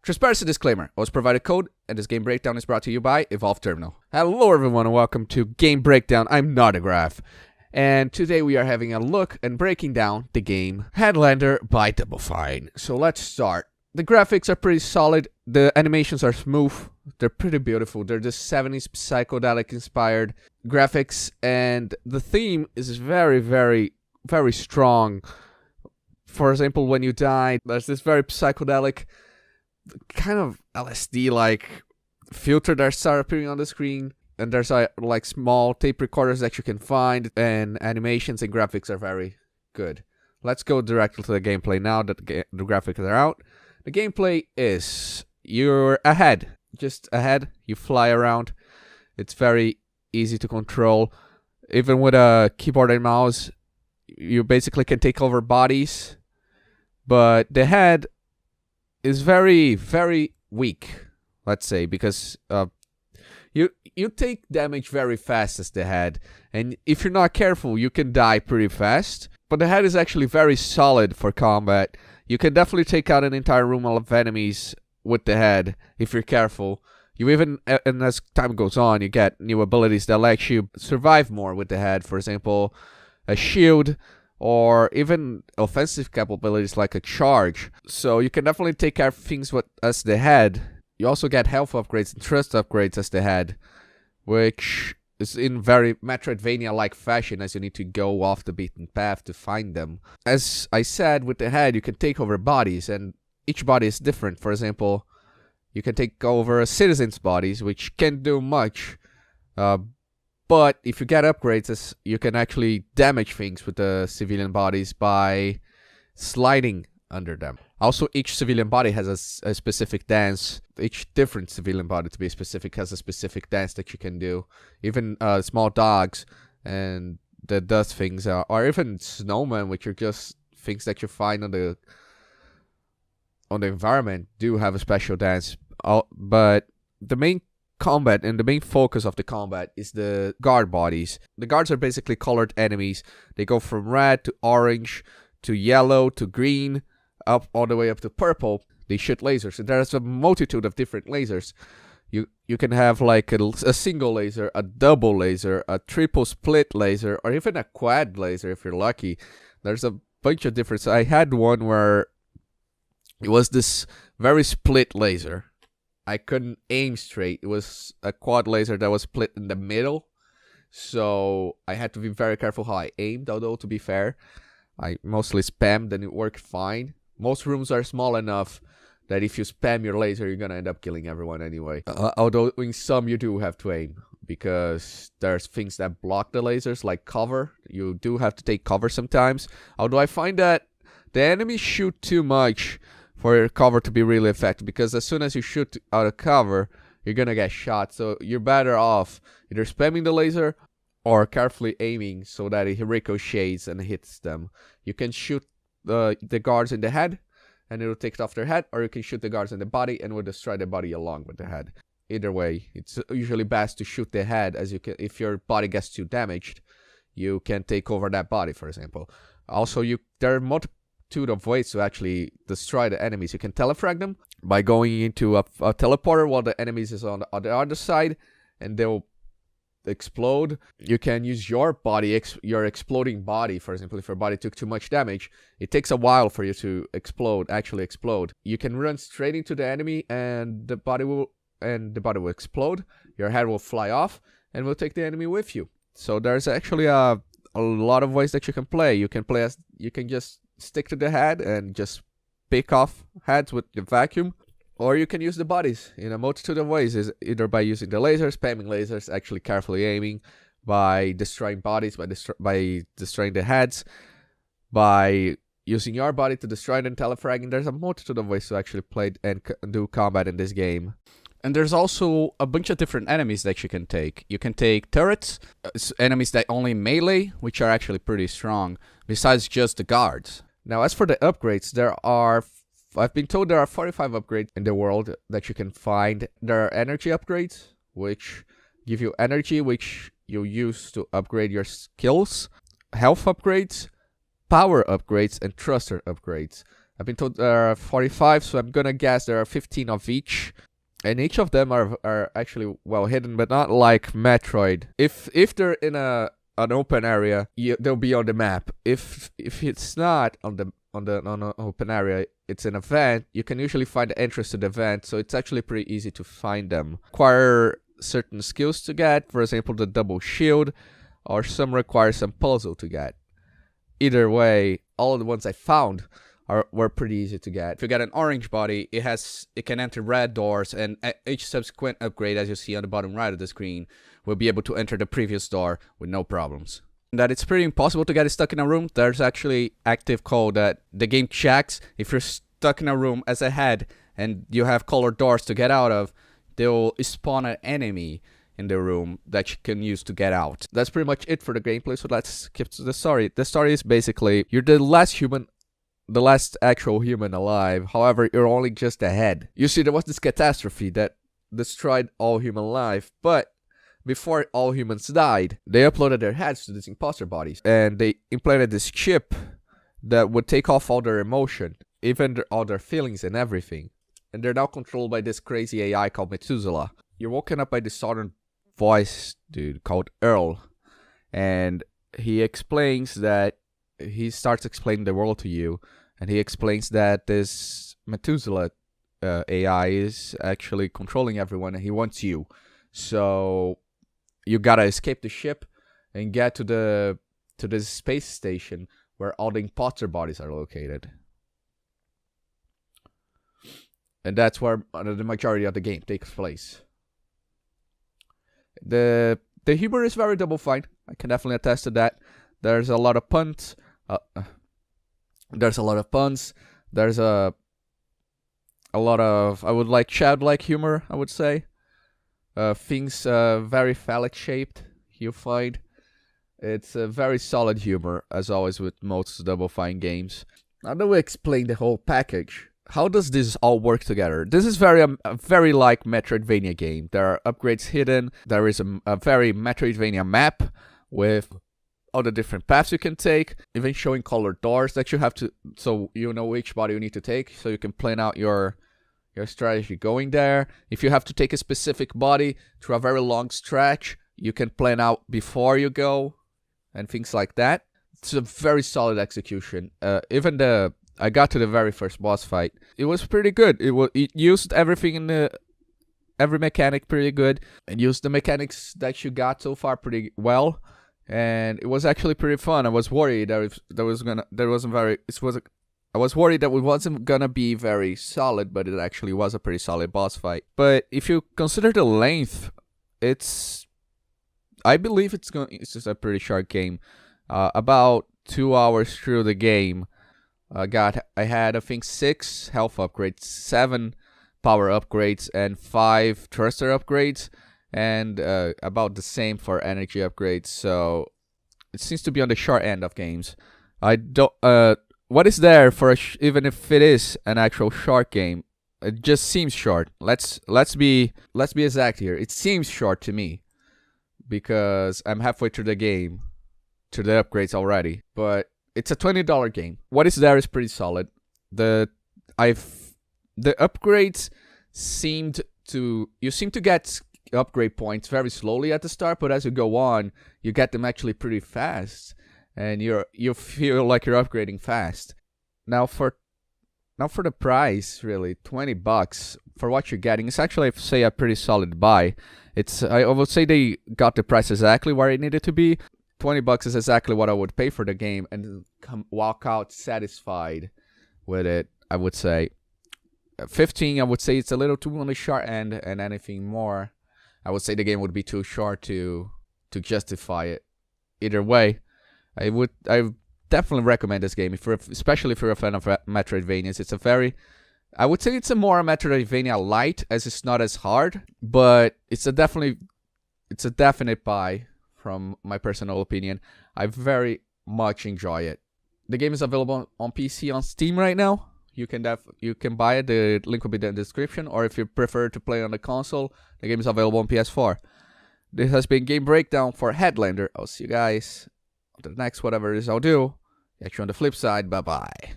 Transparency disclaimer. I was provided code, and this game breakdown is brought to you by Evolve Terminal. Hello everyone and welcome to Game Breakdown. I'm Nordegraf. And today we are having a look and breaking down the game Headlander by Double Fine. So let's start. The graphics are pretty solid. The animations are smooth. They're pretty beautiful. They're just 70s psychedelic inspired graphics. And the theme is very, very strong. For example, when you die, there's this very psychedelic kind of LSD-like filter that starts appearing on the screen. And there's like small tape recorders that you can find. And animations and graphics are very good. Let's go directly to the gameplay now that the graphics are out. The gameplay is you're ahead. Just ahead. You fly around. It's very easy to control. Even with a keyboard and mouse, you basically can take over bodies. But the head is very weak, let's say, because you take damage very fast as the head. And if you're not careful, you can die pretty fast. But the head is actually very solid for combat. You can definitely take out an entire room of enemies with the head if you're careful. You even, and as time goes on, you get new abilities that let you survive more with the head. For example, a shield, or even offensive capabilities like a charge. So you can definitely take care of things as the head. You also get health upgrades and trust upgrades as the head, which is in very Metroidvania-like fashion, as you need to go off the beaten path to find them. As I said, with the head, you can take over bodies, and each body is different. For example, you can take over a citizen's bodies, which can't do much. But if you get upgrades, you can actually damage things with the civilian bodies by sliding under them. Also, each civilian body has a specific dance. Each different civilian body, to be specific, has a specific dance that you can do. Even small dogs and that does things, or even snowmen, which are just things that you find on the environment, do have a special dance. But the main combat and the main focus of the combat is the guard bodies. The guards are basically colored enemies. They go from red to orange to yellow to green, up all the way up to purple. They shoot lasers. And there's a multitude of different lasers. You can have like a single laser, a double laser, a triple split laser, or even a quad laser if you're lucky. There's a bunch of different. I had one where it was this very split laser. I couldn't aim straight. It was a quad laser that was split in the middle. So I had to be very careful how I aimed, although to be fair, I mostly spammed and it worked fine. Most rooms are small enough that if you spam your laser, you're gonna end up killing everyone anyway. Although in some you do have to aim, because there's things that block the lasers, like cover. You do have to take cover sometimes. Although I find that the enemies shoot too much for your cover to be really effective, because as soon as you shoot out of cover, you're gonna get shot. So you're better off either spamming the laser or carefully aiming so that it ricochets and hits them. You can shoot the guards in the head and it'll take it off their head, or you can shoot the guards in the body and will destroy the body along with the head. Either way, it's usually best to shoot the head, as you can. If your body gets too damaged, you can take over that body, for example. Also, there are multitude of ways to actually destroy the enemies. You can telefrag them by going into a teleporter while the enemies is on the other side, and they'll explode. You can use your body, your exploding body. For example, if your body took too much damage, it takes a while for you to actually explode. You can run straight into the enemy, and the body will explode. Your head will fly off, and will take the enemy with you. So there's actually a lot of ways that you can play. You can just stick to the head and just pick off heads with the vacuum, or you can use the bodies in a multitude of ways, either by using the lasers, spamming lasers, actually carefully aiming, by destroying bodies, by destroying the heads, by using your body to destroy them, telefragging. There's a multitude of ways to actually play and do combat in this game. And there's also a bunch of different enemies that you can take. You can take turrets, enemies that only melee, which are actually pretty strong, besides just the guards. Now, as for the upgrades, I've been told there are 45 upgrades in the world that you can find. There are energy upgrades, which give you energy, which you use to upgrade your skills. Health upgrades, power upgrades, and thruster upgrades. I've been told there are 45, so I'm gonna guess there are 15 of each. And each of them are actually well hidden, but not like Metroid. If they're in an open area, they'll be on the map. If it's not on an open area, it's an event, you can usually find the entrance to the event, so it's actually pretty easy to find them. Require certain skills to get, for example, the double shield, or some require some puzzle to get. Either way, all of the ones I found were pretty easy to get. If you get an orange body, it can enter red doors, and each subsequent upgrade, as you see on the bottom right of the screen, will be able to enter the previous door with no problems. That it's pretty impossible to get stuck in a room. There's actually active code that the game checks. If you're stuck in a room as a head and you have colored doors to get out of, they'll spawn an enemy in the room that you can use to get out. That's pretty much it for the gameplay, so let's skip to the story. The story is basically, you're the last actual human alive. However, you're only just a head. You see, there was this catastrophe that destroyed all human life, but before all humans died, they uploaded their heads to these imposter bodies, and they implanted this chip that would take off all their emotion, even all their feelings and everything. And they're now controlled by this crazy AI called Methuselah. You're woken up by this southern voice dude called Earl, and he starts explaining the world to you, and he explains that this Methuselah AI is actually controlling everyone, and he wants you. So you gotta escape the ship and get to this space station where all the imposter bodies are located. And that's where the majority of the game takes place. The humor is very Double Fine. I can definitely attest to that. There's a lot of puns. There's a lot of I would like childlike humor, I would say. Things very phallic shaped, you find. It's a very solid humor, as always with most Double Fine games. Now that we explain the whole package, how does this all work together? This is very like Metroidvania game. There are upgrades hidden. There is a very Metroidvania map with all the different paths you can take, even showing colored doors that you have to, so you know which body you need to take, so you can plan out your strategy going there. If you have to take a specific body through a very long stretch, you can plan out before you go, and things like that. It's a very solid execution. I got to the very first boss fight. It was pretty good. It used everything in every mechanic pretty good, and used the mechanics that you got so far pretty well. And it was actually pretty fun. I was worried that I was worried that it wasn't gonna be very solid, but it actually was a pretty solid boss fight. But if you consider the length, I believe it's just a pretty short game. About 2 hours through the game, I had I think 6 health upgrades, 7 power upgrades, and 5 thruster upgrades, and about the same for energy upgrades. So it seems to be on the short end of games. I don't. What is there for even if it is an actual short game? It just seems short. Let's be exact here. It seems short to me because I'm halfway through the game, to the upgrades already. But it's a $20 game. What is there is pretty solid. The upgrades seem to get upgrade points very slowly at the start, but as you go on, you get them actually pretty fast, and you feel like you're upgrading fast. Now for the price, really, $20 for what you're getting, it's actually, I'd say, a pretty solid buy. I would say they got the price exactly where it needed to be. $20 is exactly what I would pay for the game and walk out satisfied with it, I would say. 15, I would say it's a little too on the short end, and anything more, I would say the game would be too short to justify it. Either way, I definitely recommend this game, especially if you're a fan of Metroidvanias. I would say it's a more Metroidvania light, as it's not as hard, but it's a definite buy from my personal opinion. I very much enjoy it. The game is available on PC on Steam right now. You can buy it. The link will be in the description. Or if you prefer to play on the console, the game is available on PS4. This has been Game Breakdown for Headlander. I'll see you guys on the next whatever it is I'll do. Catch you on the flip side. Bye bye.